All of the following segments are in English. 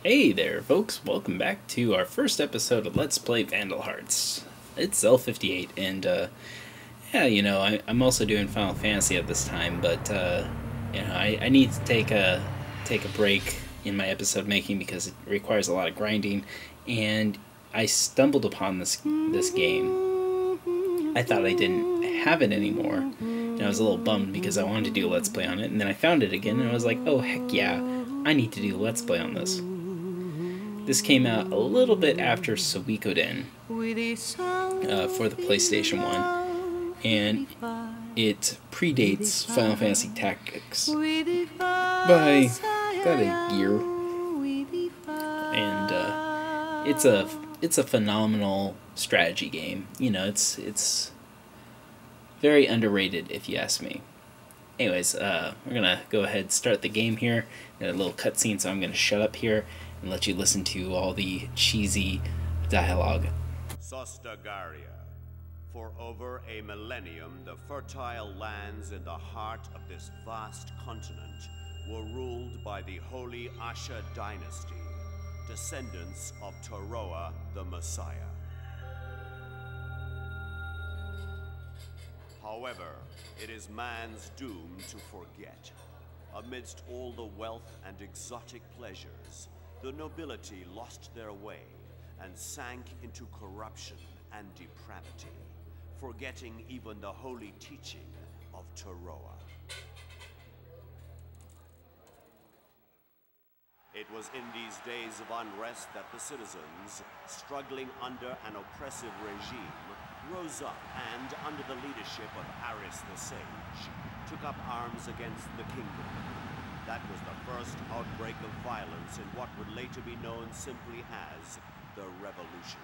Hey there, folks. Welcome back to our first episode of Let's Play Vandal Hearts. It's L58, and, yeah, I'm also doing Final Fantasy at this time, but, I need to take a break in my episode making because it requires a lot of grinding, and I stumbled upon this game. I thought I didn't have it anymore, and I was a little bummed because I wanted to do a Let's Play on it, and then I found it again, and I was like, oh, heck yeah, I need to do a Let's Play on this. This came out a little bit after Suikoden for the PlayStation 1, and it predates Final Fantasy Tactics by about a year, and it's a phenomenal strategy game. It's very underrated if you ask me. Anyways, we're gonna go ahead and start the game here. Got a little cutscene, so I'm gonna shut up here and let you listen to all the cheesy dialogue. Sostagaria. For over a millennium, the fertile lands in the heart of this vast continent were ruled by the Holy Asha dynasty, descendants of Taroa the Messiah. However, it is man's doom to forget. Amidst all the wealth and exotic pleasures, the nobility lost their way and sank into corruption and depravity, forgetting even the holy teaching of Taroa. It was in these days of unrest that the citizens, struggling under an oppressive regime, rose up and, under the leadership of Aris the Sage, took up arms against the kingdom. That was the first outbreak of violence in what would later be known simply as the Revolution.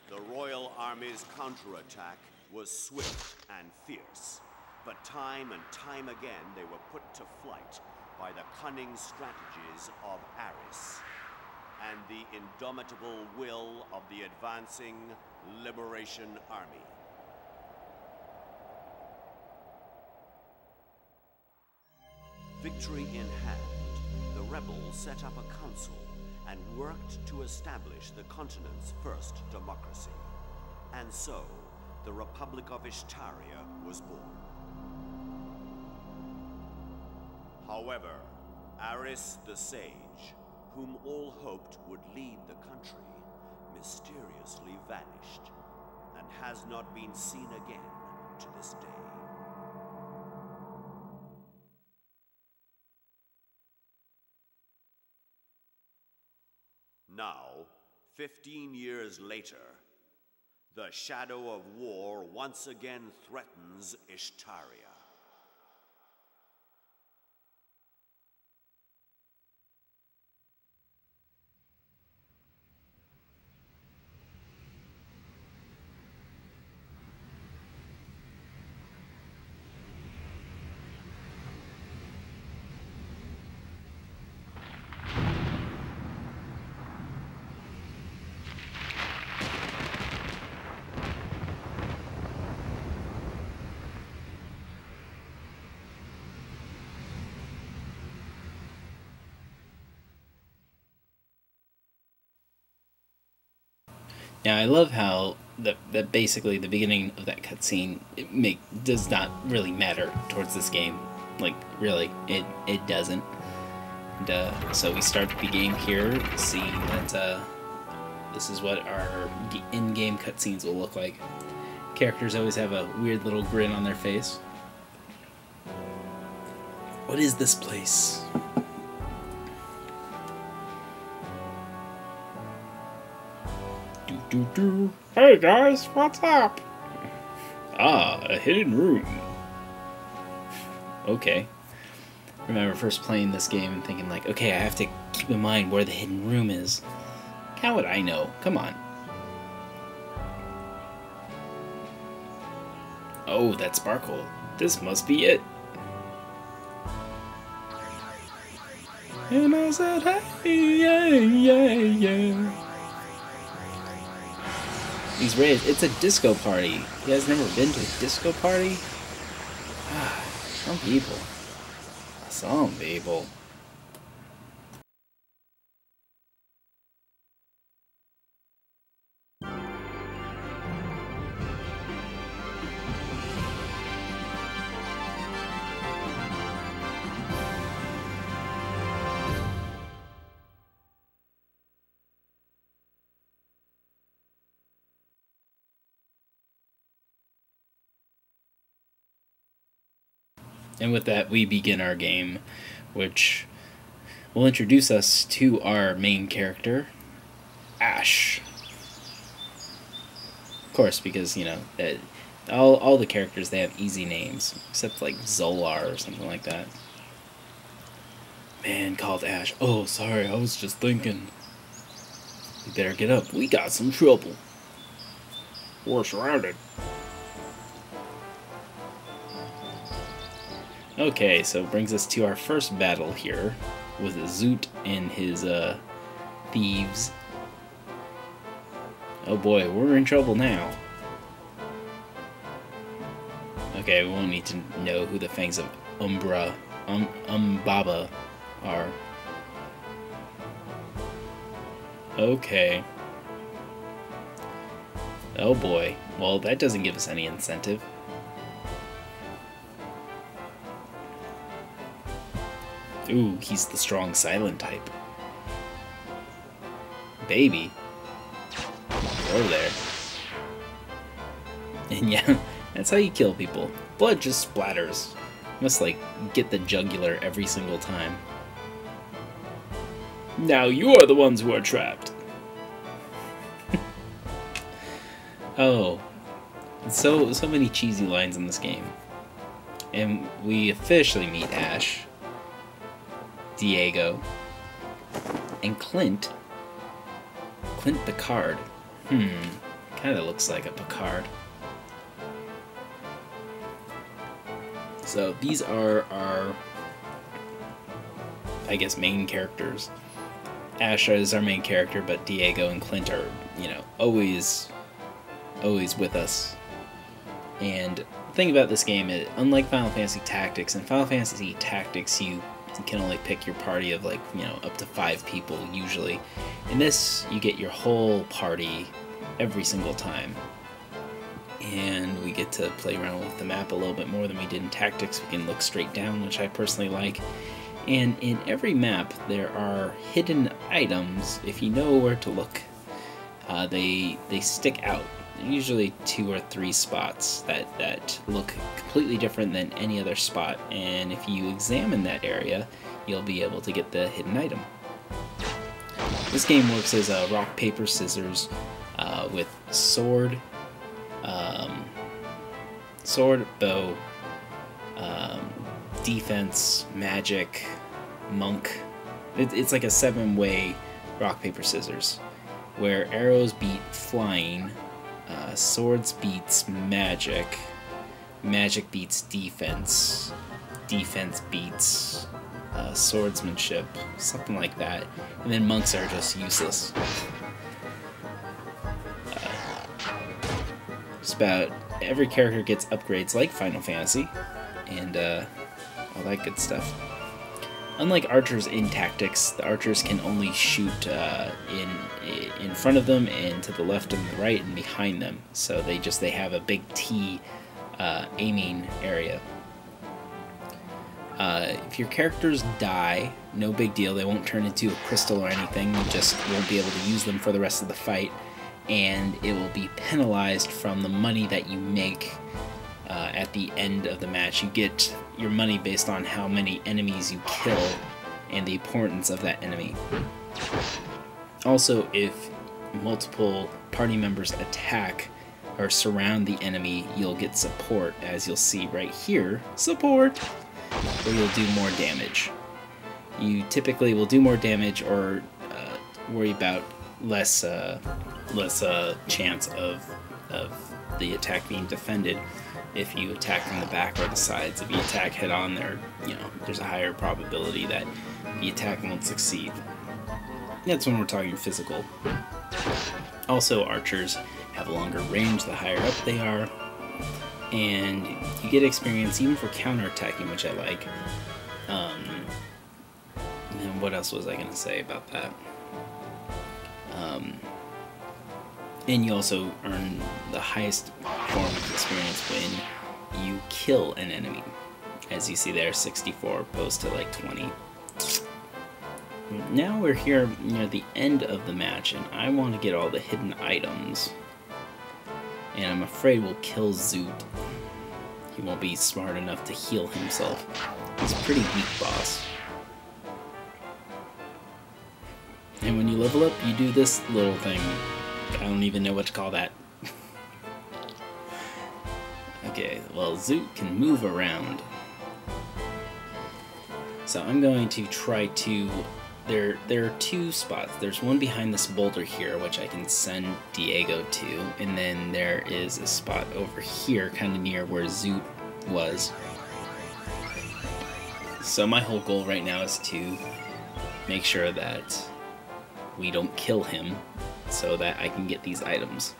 The royal army's counterattack was swift and fierce, but time and time again they were put to flight by the cunning strategies of Aris and the indomitable will of the advancing Liberation Army. Victory in hand, the rebels set up a council and worked to establish the continent's first democracy. And so, the Republic of Ishtaria was born. However, Aris the Sage, whom all hoped would lead the country, mysteriously vanished and has not been seen again to this day. Now, 15 years later, the shadow of war once again threatens Ishtaria. Now, I love how that basically the beginning of that cutscene does not really matter towards this game. Like, really, it doesn't. And, so we start the game here, seeing that this is what our in-game cutscenes will look like. Characters always have a weird little grin on their face. What is this place? Hey guys, what's up? Ah, a hidden room. Okay. I remember first playing this game and thinking like, okay, I have to keep in mind where the hidden room is. How would I know? Come on. Oh, that sparkle. This must be it. And I said, hey, yeah, yeah, yeah. These raids, it's a disco party. You guys never been to a disco party? Some people. Some people. And with that, we begin our game, which will introduce us to our main character, Ash. Of course, because, you know, all the characters, they have easy names, except like Zolar or something like that. Man called Ash. Oh, sorry, I was just thinking. You better get up. We got some trouble. We're surrounded. Okay, so it brings us to our first battle here with Zoot and his thieves. Oh boy, we're in trouble now. Okay, we won't need to know who the Fangs of Umbaba are. Okay. Oh boy. Well, that doesn't give us any incentive. Ooh, he's the strong silent type. Baby. Go there. And yeah, that's how you kill people. Blood just splatters. You must, like, get the jugular every single time. Now you are the ones who are trapped. Oh. So many cheesy lines in this game. And we officially meet Ash, Diego, and Clint. Clint Picard. Kinda looks like a Picard. So these are our, I guess, main characters. Ash is our main character, but Diego and Clint are, you know, always with us. And the thing about this game is, unlike Final Fantasy Tactics, in Final Fantasy Tactics you can only pick your party of, like, you know, up to 5 people usually. In this, you get your whole party every single time. And we get to play around with the map a little bit more than we did in Tactics. We can look straight down, which I personally like. And in every map, there are hidden items, if you know where to look. They stick out. Usually 2 or 3 spots that look completely different than any other spot, and if you examine that area, you'll be able to get the hidden item. This game works as a rock, paper, scissors with sword, bow, defense, magic, monk. It's like a 7-way rock, paper, scissors, where arrows beat flying, swords beats magic, magic beats defense, defense beats swordsmanship, something like that, and then monks are just useless. Just about every character gets upgrades like Final Fantasy, and all that good stuff. Unlike archers in Tactics, the archers can only shoot in front of them and to the left and the right and behind them. So they have a big T aiming area. If your characters die, no big deal. They won't turn into a crystal or anything. You just won't be able to use them for the rest of the fight, and it will be penalized from the money that you make at the end of the match. You get your money based on how many enemies you kill and the importance of that enemy. Also, if multiple party members attack or surround the enemy, you'll get support, as you'll see right here. Support! Where you'll do more damage. You typically will do more damage or worry about less chance of the attack being defended if you attack from the back or the sides. If you attack head on, there's a higher probability that the attack won't succeed. That's when we're talking physical. Also, archers have a longer range the higher up they are, and you get experience even for counterattacking, which I like. And then what else was I going to say about that? And you also earn the highest form of experience when you kill an enemy. As you see there, 64 opposed to like 20. Now we're here near the end of the match, and I want to get all the hidden items. And I'm afraid we'll kill Zoot. he won't be smart enough to heal himself. He's a pretty weak boss. And when you level up, you do this little thing. I don't even know what to call that. Okay, well, Zoot can move around. So I'm going to try to... There are two spots. There's one behind this boulder here, which I can send Diego to, and then there is a spot over here, kind of near where Zoot was. So my whole goal right now is to make sure that we don't kill him, so that I can get these items.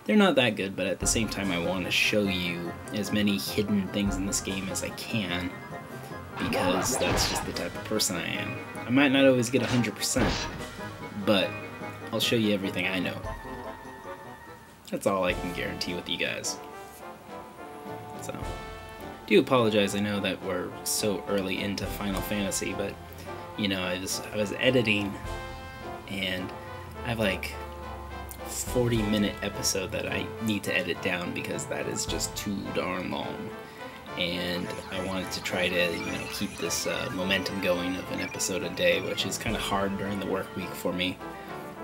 They're not that good, but at the same time I want to show you as many hidden things in this game as I can, because that's just the type of person I am. I might not always get 100%, but I'll show you everything I know. That's all I can guarantee with you guys. So, do apologize, I know that we're so early into Final Fantasy, but, you know, I was editing, and I have like 40-minute episode that I need to edit down because that is just too darn long. And I wanted to try to, you know, keep this momentum going of an episode a day, which is kind of hard during the work week for me.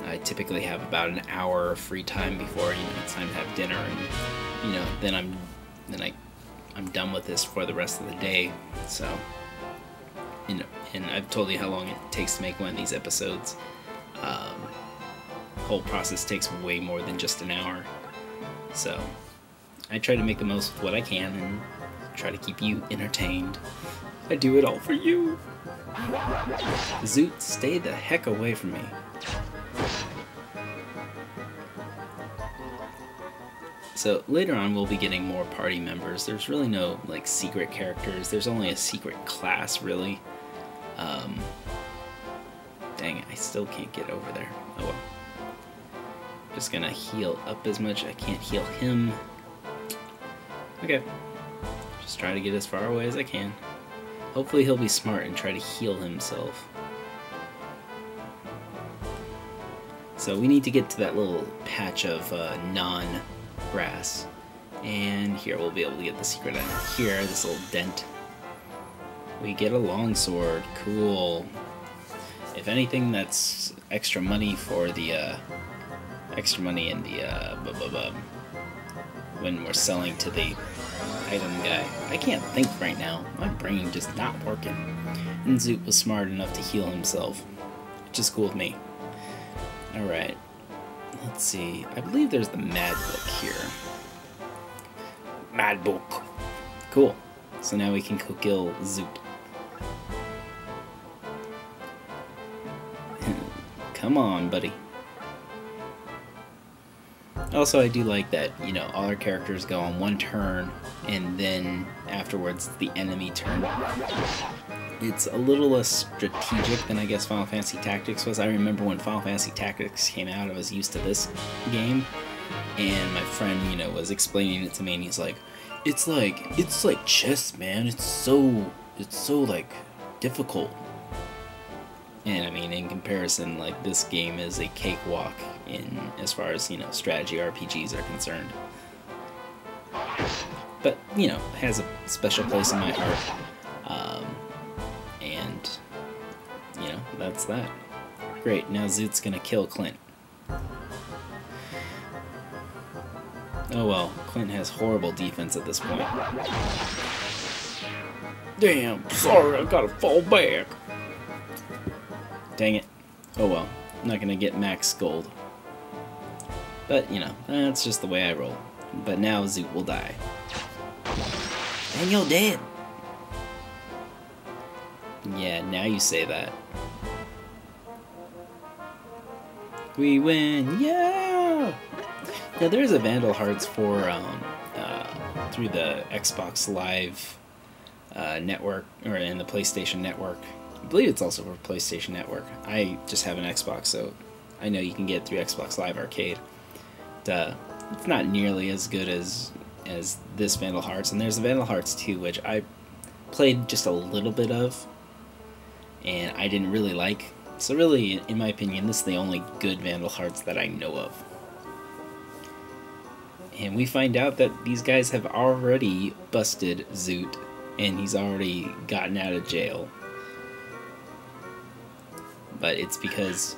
I typically have about an hour of free time before, you know, it's time to have dinner, and, you know, then I'm done with this for the rest of the day. So, you know, and I've told you how long it takes to make one of these episodes. Whole process takes way more than just an hour. So, I try to make the most of what I can and try to keep you entertained. I do it all for you. Zoot, stay the heck away from me. So later on we'll be getting more party members. There's really no like secret characters. There's only a secret class really. Dang it, I still can't get over there. Oh well. Just gonna heal up as much. I can't heal him. Okay. Just try to get as far away as I can. Hopefully he'll be smart and try to heal himself. So we need to get to that little patch of non-grass. And here we'll be able to get the secret item. Here, this little dent. We get a longsword. Cool. If anything, that's extra money for the extra money in the when we're selling to the item guy. I can't think right now. My brain just not working. And Zoot was smart enough to heal himself, which is cool with me. Alright. Let's see. I believe there's the Mad Book here. Mad Book. Cool. So now we can go kill Zoot. Come on, buddy. Also, I do like that, you know, all our characters go on one turn, and then afterwards it's the enemy turn. It's a little less strategic than I guess Final Fantasy Tactics was. I remember when Final Fantasy Tactics came out, I was used to this game, and my friend, you know, was explaining it to me, and he's like, it's like chess, man. It's so like difficult. And I mean, in comparison, like, this game is a cakewalk in as far as, you know, strategy RPGs are concerned. But, you know, it has a special place in my heart. And, you know, that's that. Great, now Zoot's gonna kill Clint. Oh well, Clint has horrible defense at this point. Damn, sorry, I gotta fall back. Dang it. Oh well, I'm not gonna get max gold. But, you know, that's just the way I roll. But now Zoot will die. And you're dead! Yeah, now you say that. We win! Yeah! Now there's a Vandal Hearts for, through the Xbox Live network, or in the PlayStation Network. I believe it's also for PlayStation Network. I just have an Xbox, so I know you can get it through Xbox Live Arcade. It's not nearly as good as this Vandal Hearts, and there's the Vandal Hearts 2, which I played just a little bit of, and I didn't really like. So really, in my opinion, this is the only good Vandal Hearts that I know of. And we find out that these guys have already busted Zoot, and he's already gotten out of jail. But it's because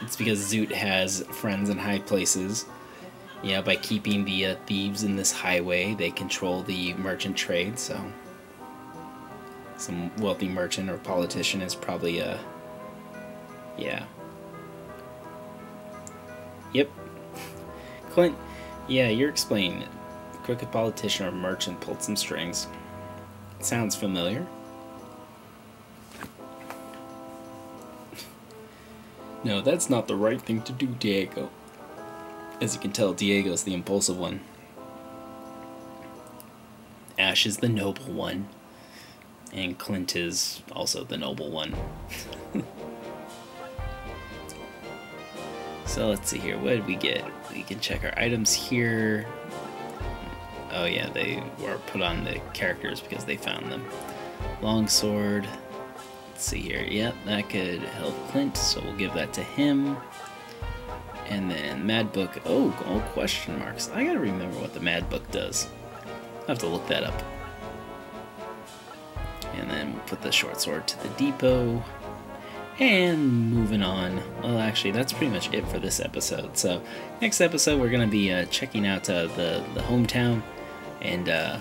Zoot has friends in high places. Yeah, by keeping the thieves in this highway, they control the merchant trade. So some wealthy merchant or politician is probably yeah. Yep. Clint, yeah, you're explaining it. Crooked politician or merchant pulled some strings. Sounds familiar. No, that's not the right thing to do, Diego. As you can tell, Diego's the impulsive one. Ash is the noble one. And Clint is also the noble one. So let's see here, what did we get? We can check our items here. Oh yeah, they were put on the characters because they found them. Longsword. Let's see here, yep, that could help Clint, so we'll give that to him. And then Mad Book, oh, question marks. I gotta remember what the Mad Book does. I'll have to look that up. And then we'll put the short sword to the depot. And moving on. Well, actually, that's pretty much it for this episode. So, next episode, we're going to be checking out the hometown and yeah,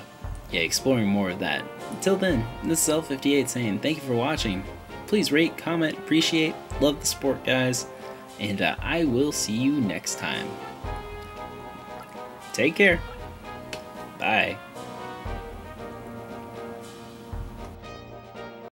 exploring more of that. Until then, this is L58 saying thank you for watching. Please rate, comment, appreciate, love the support, guys. And I will see you next time. Take care. Bye.